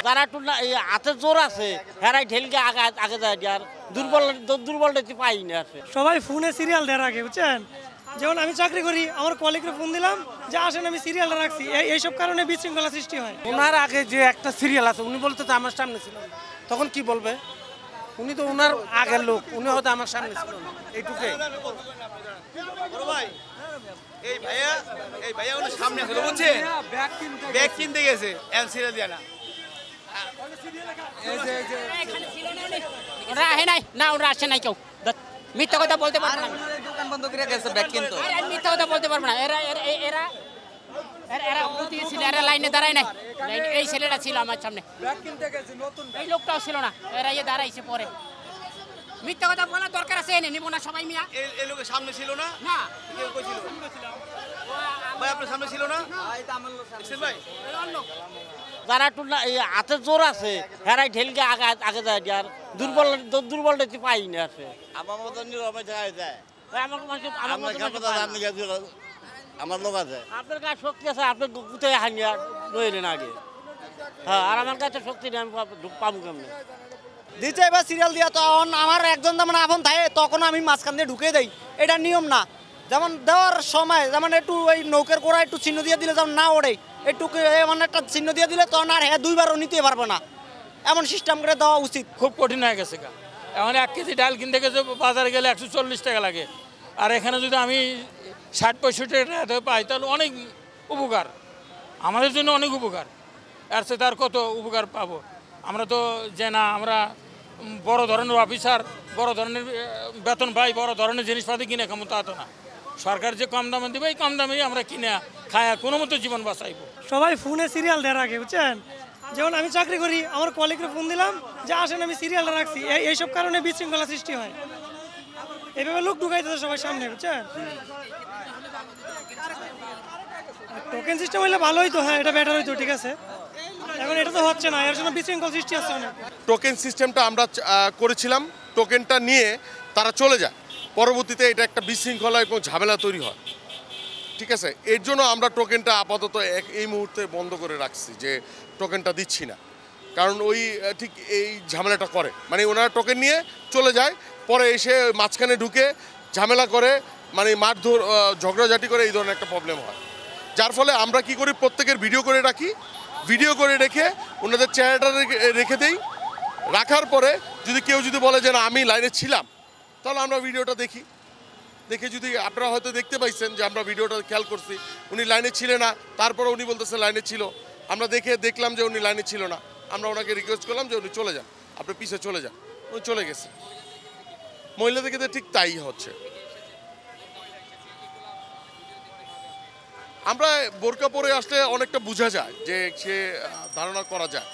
যারা একটু হাতে জোর আছে হেরাই ঢেলকে আগে আগে যায় আর দুর্বলটা পাই না আছে। সবাই ফোনে সিরিয়াল দেওয়ার আগে বুঝছেন, যেমন আমি চাকরি করি, আমার কলিগকে ফোন দিলাম যে আসেন আমি সিরিয়ালটা রাখছি, এইসব কারণে বিশৃঙ্খলা সৃষ্টি হয়। ওনার আগে যে একটা সিরিয়াল আছে উনি বলতে তো আমার সামনে ছিল, তখন কি বলবে? উনি তো ওনার আগের লোক, উনি হয়তো আমার সামনে ছিল না, এইটুকুই। এই ভাইয়া উনি সামনে ছিল বুঝছেন, ব্যাগ কিনতে গেছে এল সিরিয়াল দিয়া না। ওরা আহে নাই না, ওরা আসে নাই, কেউ মিথ্যা কথা বলতে পারবে না। দোকান বন্ধ করে গেছে ব্যাগ কিনতো। মিথ্যা কথা বলতে পারবে না। এরা এরা এরা ছিল, এরা লাইনে দাঁড়ায় নাই। এই ছেলেটা ছিল আমার সামনে, এই লোকটাও ছিল না, এরা দাঁড়াইছে পরে। মিথ্যা কথা বলার দরকার আছে, এনে নিব না সবাই মিয়া। এই লোকের সামনে ছিল না, না কেউ কই ছিল? ভাই আপনার সামনে ছিল না ভাই? যারা একটু হাতে জোর আছে হেরাই ঢেলকে আগে আগে যায় আর দুর্বলটা পাই না আছে। আমার মতো নিরবে যায় যায় আমার লোক আছে। আপনার কাছে শক্তি আছে, আপনি গুতে হানিয়া রইলেন আগে। হ্যাঁ, আর আমার কাছে শক্তি নেই, আমি পাবো কেমনি? দিতে এবার সিরিয়াল দিয়া তখন আমার একজন যেমন আপন থাকে তখন আমি মাঝখান দিয়ে ঢুকে দেই, এটা নিয়ম না। যেমন দেওয়ার সময় যেমন একটু ওই নৌকের গোড়া একটু চিহ্ন দিয়ে দিলে যেমন না ওড়ে, একটু এমন একটা চিহ্ন দিয়ে দিলে তখন আর হ্যাঁ দুইবারও নিতে পারবে না, এমন সিস্টেম করে দেওয়া উচিত। খুব কঠিন হয়ে গেছে গা। এখন 1 কেজি ডাল কিনতে গেছে বাজারে গেলে 140 টাকা লাগে, আর এখানে যদি আমি 60-65 টাকা পাই তাহলে অনেক উপকার, আমাদের জন্য অনেক উপকার। আর সে তার কত উপকার পাবো আমরা তো যে না, আমরা বড় ধরনের অফিসার, বড় ধরনের বেতন পাই, বড় ধরনের জিনিসপাতি কিনে খামো তা তো না। সরকার যে কম দামে দেবে এই কম দামেই আমরা কিনে খায়া কোনো মতো জীবন বাঁচাইবো। সবাই ফোনে সিরিয়াল দেওয়ার আগে বুঝছেন, যেমন আমি চাকরি করি, আমার কলিগকে ফোন দিলাম যে আসেন আমি সিরিয়ালটা রাখছি, এইসব কারণে বিশৃঙ্খলা সৃষ্টি হয়। এইভাবে লোক ঢুকাইতেছে সবাই সামনে বুঝছেন। টোকেন সিস্টেম হইলে ভালো হইতো, হ্যাঁ এটা বেটার হইতো, ঠিক আছে। এখন এটা তো হচ্ছে না, এর জন্য বিশৃঙ্খলা সৃষ্টি হচ্ছে অনেক। টোকেন সিস্টেমটা আমরা করেছিলাম, টোকেনটা নিয়ে তারা চলে যায়, পরবর্তীতে এটা একটা বিশৃঙ্খলা এবং ঝামেলা তৈরি হয়, ঠিক আছে। এর জন্য আমরা টোকেনটা আপাতত এই মুহূর্তে বন্ধ করে রাখছি, যে টোকেনটা দিচ্ছি না। কারণ ওই ঠিক এই ঝামেলাটা করে, মানে ওনারা টোকেন নিয়ে চলে যায়, পরে এসে মাঝখানে ঢুকে ঝামেলা করে, মানে মারধর ঝগড়াঝাটি করে, এই ধরনের একটা প্রবলেম হয়। যার ফলে আমরা কি করি, প্রত্যেকের ভিডিও করে রাখি, ভিডিও করে রেখে ওনাদের চেহারাটা রেখে দেই। রাখার পরে যদি কেউ যদি বলে যে না আমি লাইনে ছিলাম, তাহলে আমরা ভিডিওটা দেখি, দেখে যদি আপনারা হয়তো দেখতে পাইছেন যে আমরা ভিডিওটা খেয়াল করছি উনি লাইনে ছিলেন না, তারপরে উনি বলতেছে লাইনে ছিল, আমরা দেখলাম যে উনি লাইনে ছিল না, আমরা ওনাকে রিকোয়েস্ট করলাম যে উনি চলে যান, আপনি পিছে চলে যান, উনি চলে গেছে। মহিলাদের ক্ষেত্রে ঠিক তাই হচ্ছে। আমরা বোরকা পরে আসলে অনেকটা বোঝা যায় যে সে ধারণা করা যায়।